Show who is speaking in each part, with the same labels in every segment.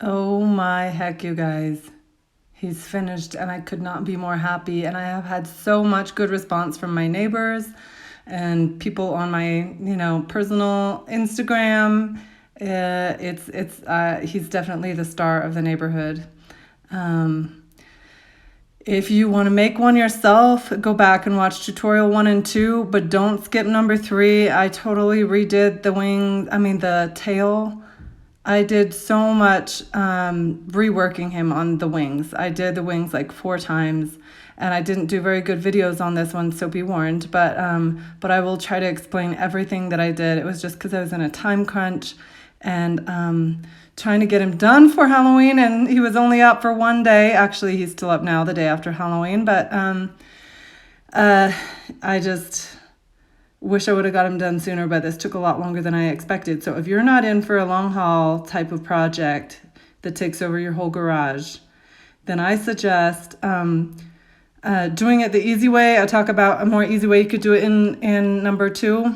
Speaker 1: Oh my heck, you guys. He's finished, and I could not be more happy. And I have had so much good response from my neighbors and people on my, personal Instagram. He's definitely the star of the neighborhood. Um, if you want to make one yourself, go back and watch tutorial 1 and 2, but don't skip number 3. I totally redid the tail. I did so much reworking him on the wings. I did the wings like 4 times, and I didn't do very good videos on this one, so be warned. But I will try to explain everything that I did. It was just because I was in a time crunch and trying to get him done for Halloween, and he was only up for 1 day. Actually, he's still up now, the day after Halloween. But I just wish I would have got him done sooner, but this took a lot longer than I expected. So if you're not in for a long haul type of project that takes over your whole garage, then I suggest doing it the easy way. I talk about a more easy way you could do it in number 2.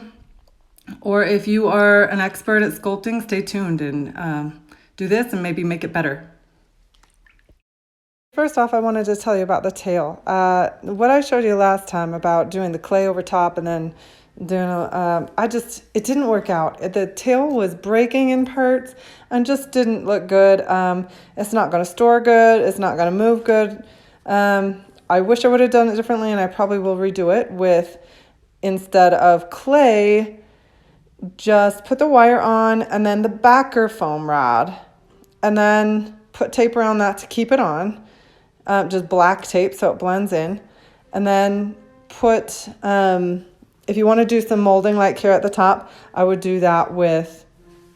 Speaker 1: Or if you are an expert at sculpting, stay tuned and do this and maybe make it better. First off, I wanted to tell you about the tail. What I showed you last time about doing the clay over top and then doing it didn't work out. The tail was breaking in parts and just didn't look good. It's not going to store good. It's not going to move good. I wish I would have done it differently, and I probably will redo it with, instead of clay, just put the wire on and then the backer foam rod, and then put tape around that to keep it on. Just black tape so it blends in, and then put if you want to do some molding like here at the top, I would do that with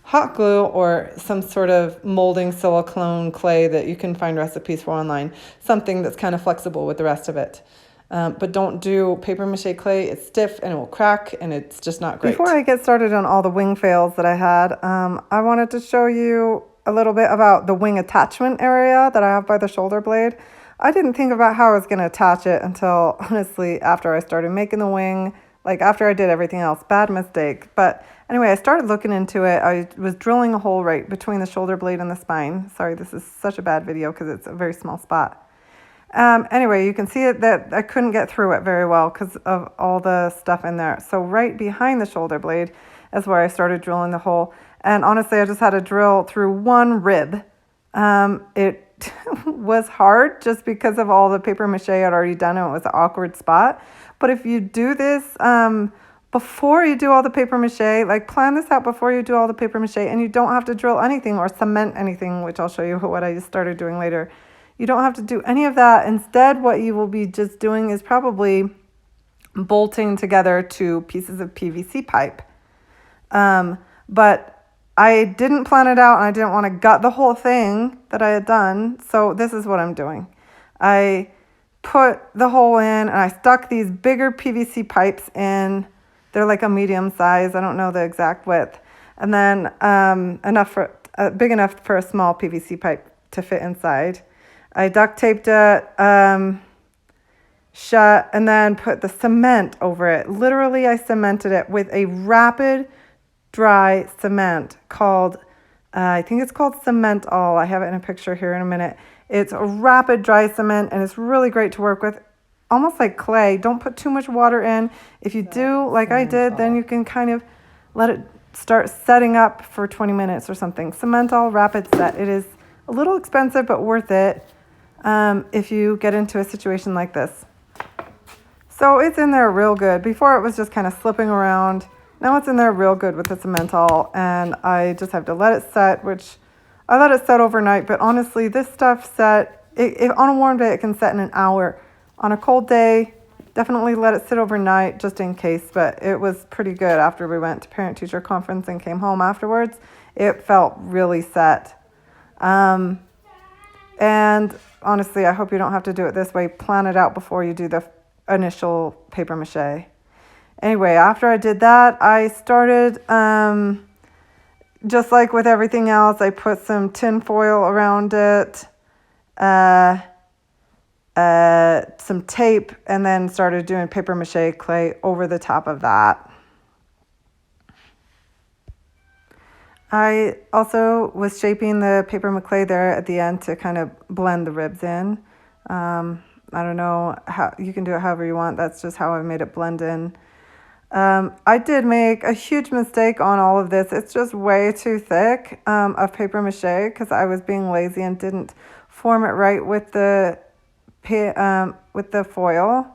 Speaker 1: hot glue or some sort of molding silicone clay that you can find recipes for online, something that's kind of flexible with the rest of it. But don't do paper mache clay. It's stiff and it will crack, and it's just not great. Before I get started on all the wing fails that I had, I wanted to show you a little bit about the wing attachment area that I have by the shoulder blade. I didn't think about how I was going to attach it until, honestly, after I started making the wing, like after I did everything else. Bad mistake. But anyway, I started looking into it. I was drilling a hole right between the shoulder blade and the spine. Sorry, this is such a bad video because it's a very small spot. Anyway, you can see it that I couldn't get through it very well because of all the stuff in there. So right behind the shoulder blade is where I started drilling the hole. And honestly, I just had to drill through one rib. It was hard just because of all the paper mache I'd already done, and it was an awkward spot. But if you do this before you do all the paper mache, like plan this out before you do all the paper mache, and you don't have to drill anything or cement anything, which I'll show you what I just started doing later. You don't have to do any of that. Instead, what you will be just doing is probably bolting together 2 pieces of PVC pipe. But I didn't plan it out, and I didn't want to gut the whole thing that I had done. So this is what I'm doing. I put the hole in, and I stuck these bigger PVC pipes in. They're like a medium size. I don't know the exact width. And then big enough for a small PVC pipe to fit inside. I duct taped it shut and then put the cement over it. Literally, I cemented it with a rapid dry cement called, I think it's called Cement All. I have it in a picture here in a minute. It's a rapid dry cement, and it's really great to work with, almost like clay. Don't put too much water in. If you do, like I did, then you can kind of let it start setting up for 20 minutes or something. Cement All Rapid Set. It is a little expensive, but worth it if you get into a situation like this. So it's in there real good. Before it was just kind of slipping around. Now it's in there real good with the cement all, and I just have to let it set, which I let it set overnight. But honestly, this stuff on a warm day, it can set in an hour. On a cold day, definitely let it sit overnight just in case. But it was pretty good after we went to parent-teacher conference and came home afterwards. It felt really set. And honestly, I hope you don't have to do it this way. Plan it out before you do the initial paper mache. Anyway, after I did that, I started, just like with everything else, I put some tin foil around it, some tape, and then started doing paper mache clay over the top of that. I also was shaping the paper mache there at the end to kind of blend the ribs in. I don't know how you can do it however you want. That's just how I made it blend in. I did make a huge mistake on all of this. It's just way too thick of paper mache because I was being lazy and didn't form it right with the foil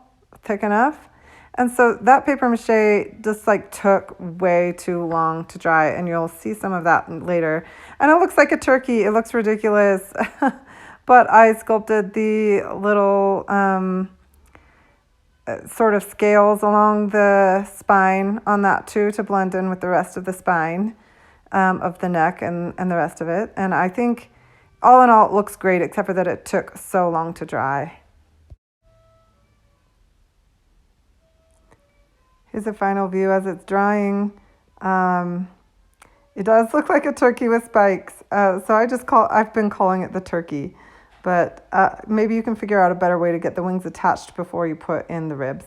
Speaker 1: thick enough. And so that paper mache just like took way too long to dry, and you'll see some of that later. And it looks like a turkey. It looks ridiculous. But I sculpted the little sort of scales along the spine on that too to blend in with the rest of the spine of the neck and the rest of it. And I think all in all, it looks great, except for that it took so long to dry. Here's a final view as it's drying. It does look like a turkey with spikes. So I've been calling it the turkey, but maybe you can figure out a better way to get the wings attached before you put in the ribs.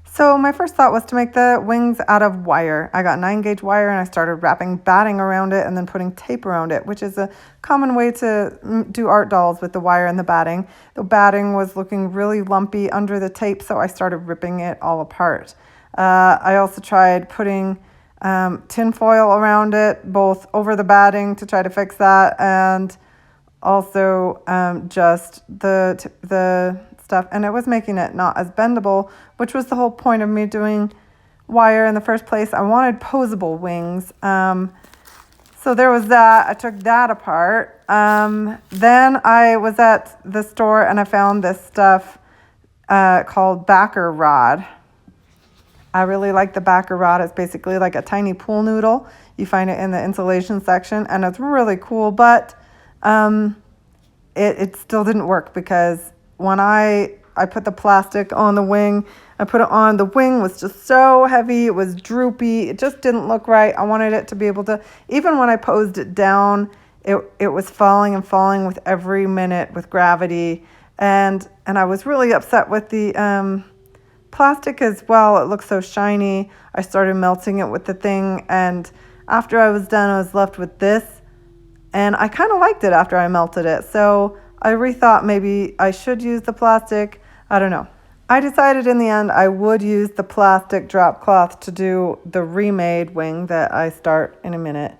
Speaker 1: So my first thought was to make the wings out of wire. I got 9-gauge wire and I started wrapping batting around it and then putting tape around it, which is a common way to do art dolls with the wire and the batting. The batting was looking really lumpy under the tape, so I started ripping it all apart. I also tried putting tin foil around it, both over the batting to try to fix that, and also just the stuff, and it was making it not as bendable, which was the whole point of me doing wire in the first place. I wanted posable wings. So there was that. I took that apart. Then I was at the store and I found this stuff called backer rod. I really like the backer rod. It's basically like a tiny pool noodle. You find it in the insulation section, and it's really cool, but it still didn't work because when I put the plastic on the wing, I put it on, the wing was just so heavy, it was droopy, it just didn't look right. I wanted it to be able to, even when I posed it down, it was falling and falling with every minute with gravity. And I was really upset with the plastic as well. It looked so shiny. I started melting it with the thing, and after I was done, I was left with this. And I kind of liked it after I melted it. So I rethought maybe I should use the plastic. I don't know. I decided in the end I would use the plastic drop cloth to do the remade wing that I start in a minute.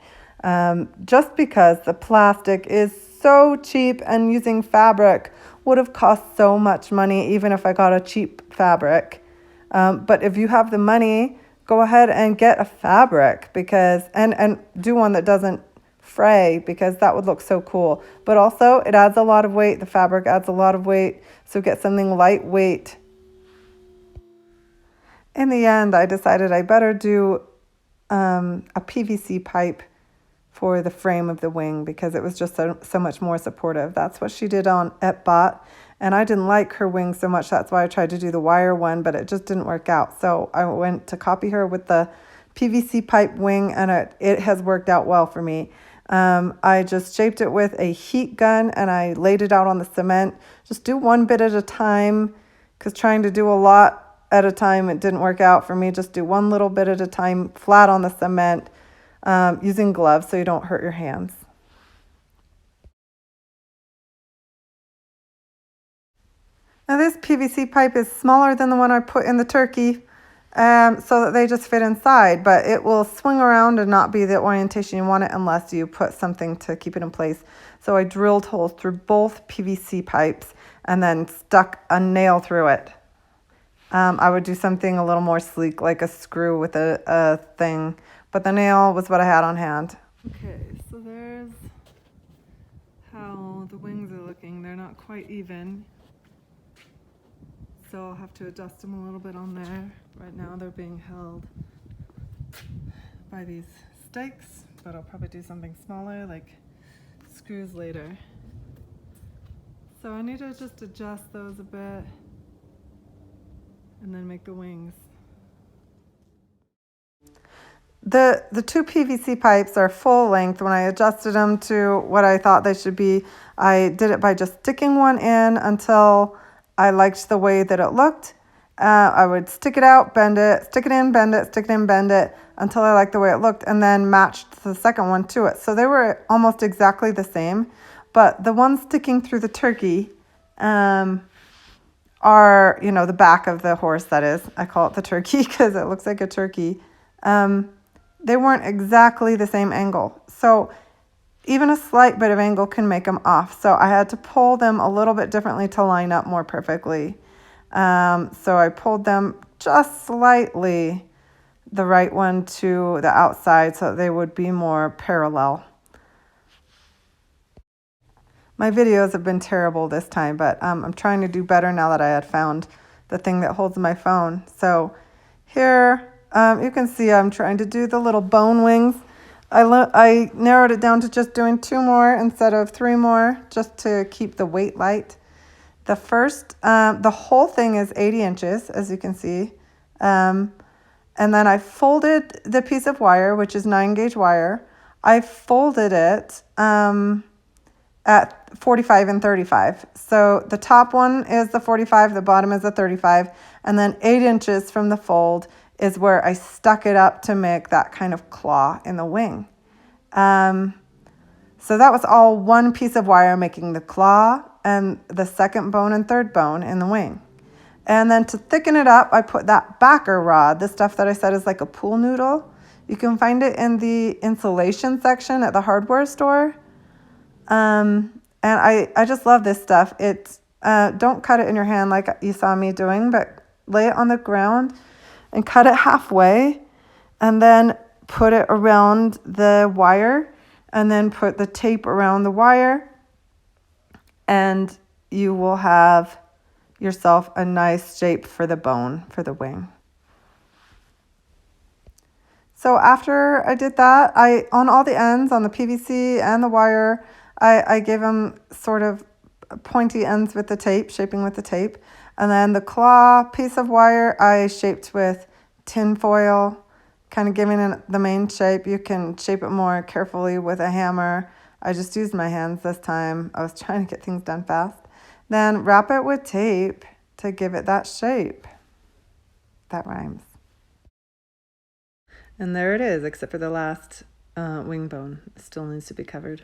Speaker 1: Just because the plastic is so cheap, and using fabric would have cost so much money even if I got a cheap fabric. But if you have the money, go ahead and get a fabric because and do one that doesn't fray, because that would look so cool. But also it adds a lot of weight. The fabric adds a lot of weight, so get something lightweight. In the end, I decided I better do a PVC pipe for the frame of the wing because it was just so much more supportive. That's what she did on epbot, and I didn't like her wing so much. That's why I tried to do the wire one, but it just didn't work out. So I went to copy her with the PVC pipe wing, and it has worked out well for me. I just shaped it with a heat gun and I laid it out on the cement. Just do one bit at a time, because trying to do a lot at a time, it didn't work out for me. Just do one little bit at a time, flat on the cement, using gloves so you don't hurt your hands. Now this PVC pipe is smaller than the one I put in the turkey, so that they just fit inside, but it will swing around and not be the orientation you want it unless you put something to keep it in place. So I drilled holes through both PVC pipes and then stuck a nail through it. I would do something a little more sleek, like a screw with a thing, but the nail was what I had on hand. Okay, so there's how the wings are looking. They're not quite even, so I'll have to adjust them a little bit on there. Right now they're being held by these stakes, but I'll probably do something smaller, like screws later. So I need to just adjust those a bit and then make the wings. The two PVC pipes are full length. When I adjusted them to what I thought they should be, I did it by just sticking one in until I liked the way that it looked. I would stick it out, bend it, stick it in, bend it, stick it in, bend it, until I liked the way it looked, and then matched the second one to it. So they were almost exactly the same, but the ones sticking through the turkey are, you know, the back of the horse, that is. I call it the turkey because it looks like a turkey. They weren't exactly the same angle. So even a slight bit of angle can make them off. So I had to pull them a little bit differently to line up more perfectly. So I pulled them just slightly the right one to the outside so they would be more parallel. My videos have been terrible this time, but I'm trying to do better now that I had found the thing that holds my phone. So here you can see I'm trying to do the little bone wings. I narrowed it down to just doing 2 more instead of 3 more, just to keep the weight light. The first, the whole thing is 80 inches, as you can see. And then I folded the piece of wire, which is 9-gauge wire. I folded it at 45 and 35. So the top one is the 45, the bottom is the 35, and then 8 inches from the fold is where I stuck it up to make that kind of claw in the wing. So that was all one piece of wire making the claw and the second bone and third bone in the wing. And then to thicken it up, I put that backer rod, the stuff that I said is like a pool noodle. You can find it in the insulation section at the hardware store. And I just love this stuff. It's don't cut it in your hand like you saw me doing, but lay it on the ground and cut it halfway, and then put it around the wire, and then put the tape around the wire, and you will have yourself a nice shape for the bone for the wing. So after I did that, on all the ends, on the PVC and the wire, I gave them sort of pointy ends with the tape, shaping with the tape. And then the claw piece of wire I shaped with tin foil, kind of giving it the main shape. You can shape it more carefully with a hammer. I just used my hands this time. I was trying to get things done fast. Then wrap it with tape to give it that shape. That rhymes. And there it is, except for the last wing bone. It still needs to be covered.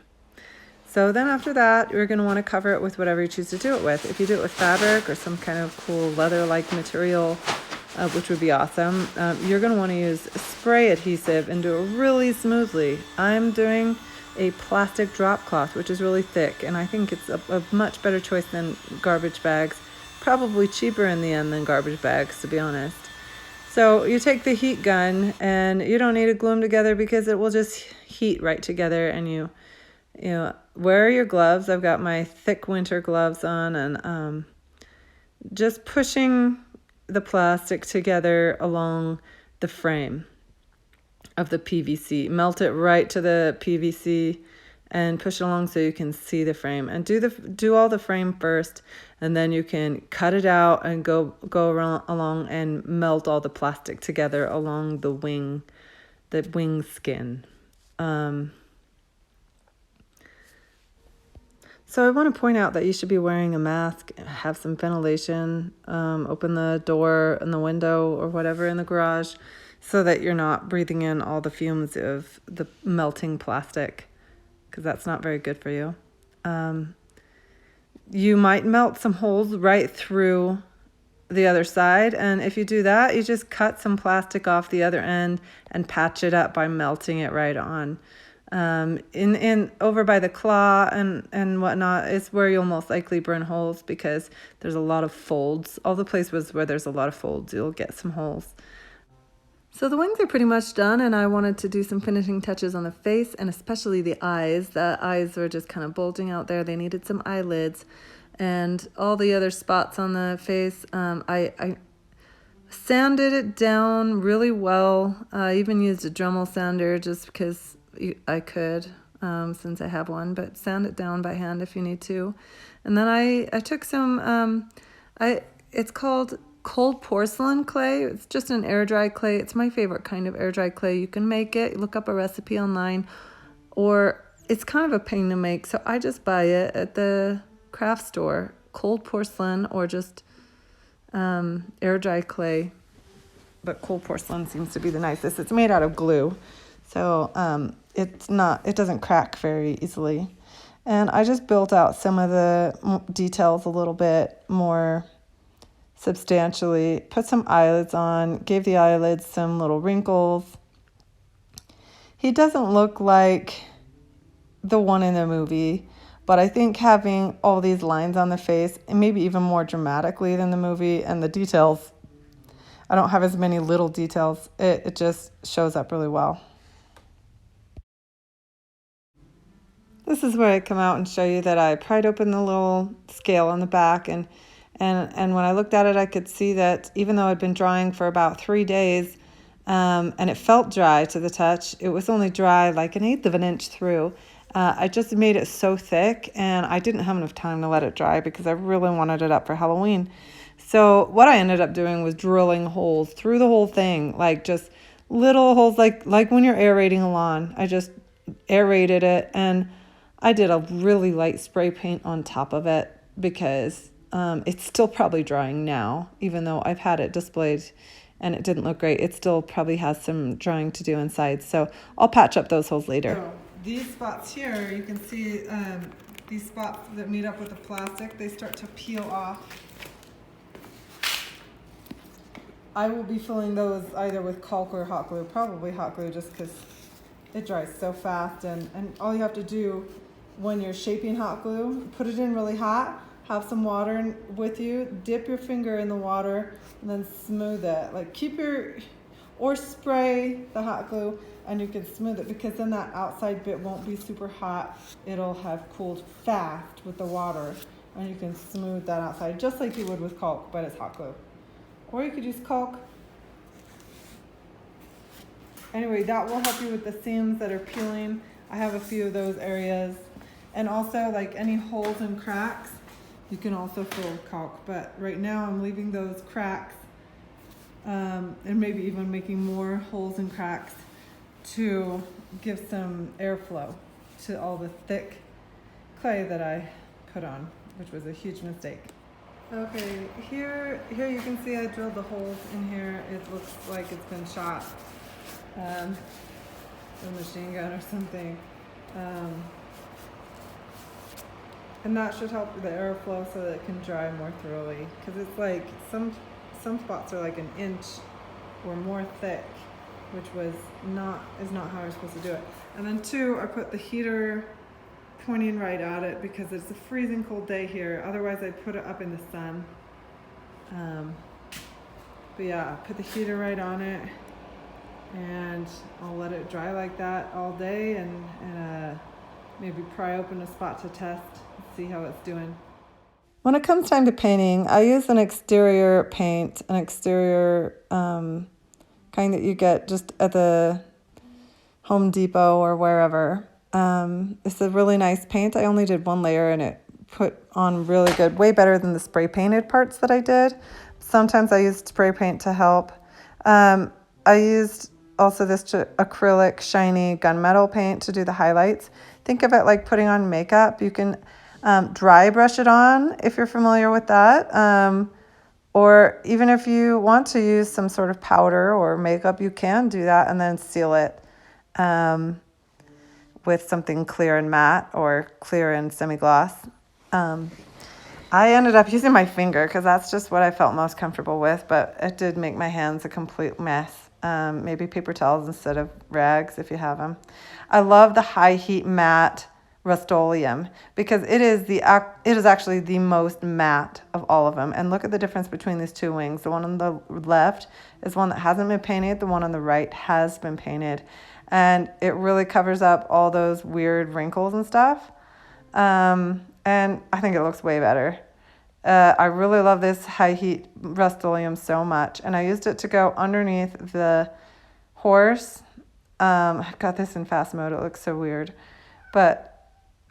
Speaker 1: So then after that, you're going to want to cover it with whatever you choose to do it with. If you do it with fabric or some kind of cool leather-like material, which would be awesome, you're going to want to use spray adhesive and do it really smoothly. I'm doing a plastic drop cloth, which is really thick, and I think it's a much better choice than garbage bags. Probably cheaper in the end than garbage bags, to be honest. So you take the heat gun, and you don't need to glue them together because it will just heat right together, and you wear your gloves. I've got my thick winter gloves on, and just pushing the plastic together along the frame of the PVC. Melt it right to the PVC and push it along so you can see the frame. And do all the frame first, and then you can cut it out and go along and melt all the plastic together along the wing skin. So I want to point out that you should be wearing a mask, have some ventilation, open the door and the window or whatever in the garage so that you're not breathing in all the fumes of the melting plastic, because that's not very good for you. You might melt some holes right through the other side, and if you do that, you just cut some plastic off the other end and patch it up by melting it right on. In over by the claw and whatnot is where you'll most likely burn holes, because there's a lot of folds. All the places where there's a lot of folds, you'll get some holes. So the wings are pretty much done, and I wanted to do some finishing touches on the face and especially the eyes. The eyes were just kind of bulging out there. They needed some eyelids, and all the other spots on the face, I sanded it down really well. I even used a Dremel sander just because I could, since I have one, but sand it down by hand if you need to. And then I took some, it's called cold porcelain clay. It's just an air dry clay. It's my favorite kind of air dry clay. You can make it, look up a recipe online, or it's kind of a pain to make. So I just buy it at the craft store, cold porcelain or just air dry clay. but cool porcelain seems to be the nicest. It's made out of glue, so it doesn't crack very easily. And I just built out some of the details a little bit more substantially, put some eyelids on, gave the eyelids some little wrinkles. He doesn't look like the one in the movie, but I think having all these lines on the face, and maybe even more dramatically than the movie, and the details, I don't have as many little details, it just shows up really well. This is where I come out and show you that I pried open the little scale on the back, and when I looked at it, I could see that even though I'd been drying for about 3 days, and it felt dry to the touch, it was only dry like 1/8 of an inch through. I just made it so thick, and I didn't have enough time to let it dry because I really wanted it up for Halloween. So what I ended up doing was drilling holes through the whole thing, like just little holes, like when you're aerating a lawn. I just aerated it, and I did a really light spray paint on top of it because it's still probably drying now, even though I've had it displayed and it didn't look great. It still probably has some drying to do inside, so I'll patch up those holes later. So these spots here, you can see these spots that meet up with the plastic, they start to peel off. I will be filling those either with caulk or hot glue, probably hot glue just because it dries so fast, and all you have to do when you're shaping hot glue, put it in really hot, have some water with you, dip your finger in the water, and then smooth it. Like or spray the hot glue and you can smooth it, because then that outside bit won't be super hot. It'll have cooled fast with the water, and you can smooth that outside just like you would with caulk, but it's hot glue. Or you could use caulk. Anyway, that will help you with the seams that are peeling. I have a few of those areas. And also, like any holes and cracks, you can also fill with caulk. But right now I'm leaving those cracks, and maybe even making more holes and cracks to give some airflow to all the thick clay that I put on, which was a huge mistake. Okay, here you can see I drilled the holes in here. It looks like it's been shot with a machine gun or something. And that should help with the airflow so that it can dry more thoroughly. Because it's like some spots are like 1 inch or more thick, which is not how you're supposed to do it. And then 2, I put the heater pointing right at it because it's a freezing cold day here. Otherwise I'd put it up in the sun. But yeah, I put the heater right on it, and I'll let it dry like that all day, and maybe pry open a spot to test and see how it's doing. When it comes time to painting, I use an exterior paint, an exterior kind that you get just at the Home Depot or wherever. It's a really nice paint. I only did 1 layer, and it put on really good, way better than the spray painted parts that I did. Sometimes I used spray paint to help. I used also this acrylic shiny gunmetal paint to do the highlights. Think of it like putting on makeup. You can dry brush it on if you're familiar with that. Or even if you want to use some sort of powder or makeup, you can do that and then seal it with something clear and matte or clear and semi-gloss. I ended up using my finger because that's just what I felt most comfortable with, but it did make my hands a complete mess. Maybe paper towels instead of rags if you have them. I love the high heat matte Rust-Oleum because it is actually the most matte of all of them. And look at the difference between these 2 wings. The one on the left is one that hasn't been painted. The one on the right has been painted. And it really covers up all those weird wrinkles and stuff. And I think it looks way better. I really love this high heat Rust-Oleum so much. And I used it to go underneath the horse. I've got this in fast mode. It looks so weird. But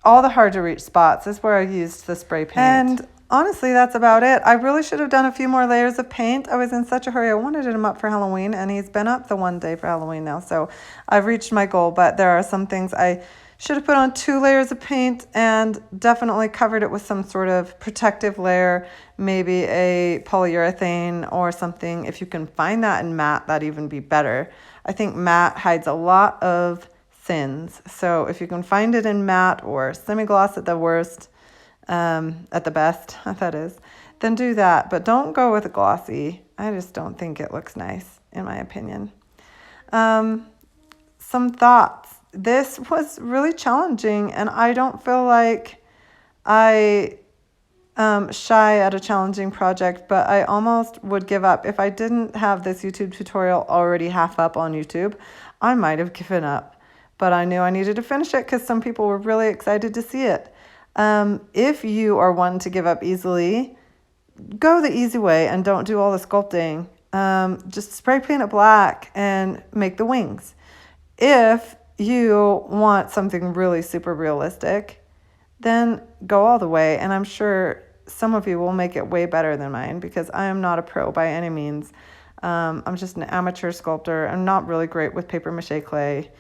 Speaker 1: all the hard to reach spots is where I used the spray paint. And honestly, that's about it. I really should have done a few more layers of paint. I was in such a hurry. I wanted him up for Halloween, and he's been up the 1 day for Halloween now. So I've reached my goal, but there are some things I Should have put on 2 layers of paint and definitely covered it with some sort of protective layer, maybe a polyurethane or something. If you can find that in matte, that'd even be better. I think matte hides a lot of sins. So if you can find it in matte or semi-gloss at the worst, at the best, that is, then do that. But don't go with a glossy. I just don't think it looks nice, in my opinion. Some thoughts. This was really challenging, and I don't feel like I shy at a challenging project, but I almost would give up. If I didn't have this YouTube tutorial already half up on YouTube, I might have given up. But I knew I needed to finish it because some people were really excited to see it. If you are one to give up easily, go the easy way and don't do all the sculpting. Just spray paint it black and make the wings. If you want something really super realistic, then go all the way. And I'm sure some of you will make it way better than mine because I am not a pro by any means. I'm just an amateur sculptor. I'm not really great with paper mache clay.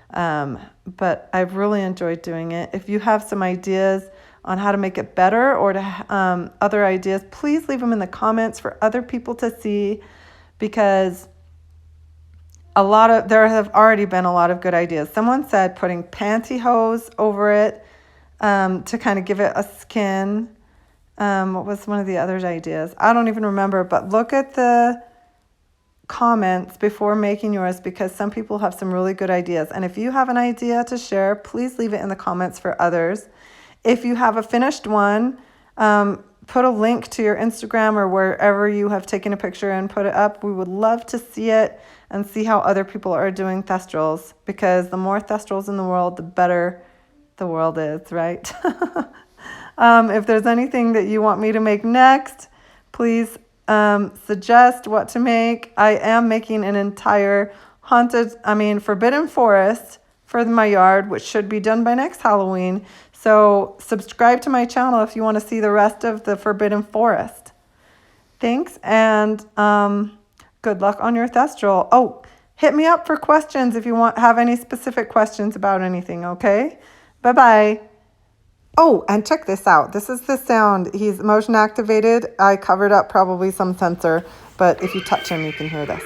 Speaker 1: But I've really enjoyed doing it. If you have some ideas on how to make it better or to other ideas, please leave them in the comments for other people to see, because there have already been a lot of good ideas. Someone said putting pantyhose over it to kind of give it a skin. What was one of the other ideas? I don't even remember, but look at the comments before making yours, because some people have some really good ideas. And if you have an idea to share, please leave it in the comments for others. If you have a finished one, put a link to your Instagram or wherever you have taken a picture and put it up. We would love to see it and see how other people are doing Thestrals, because the more Thestrals in the world, the better the world is, right? If there's anything that you want me to make next, please suggest what to make. I am making an entire forbidden forest for my yard, which should be done by next Halloween. So subscribe to my channel if you want to see the rest of the forbidden forest. Thanks, and good luck on your Thestral. Oh, hit me up for questions if you have any specific questions about anything, okay? Bye-bye. Oh, and check this out. This is the sound. He's motion activated. I covered up probably some sensor, but if you touch him, you can hear this.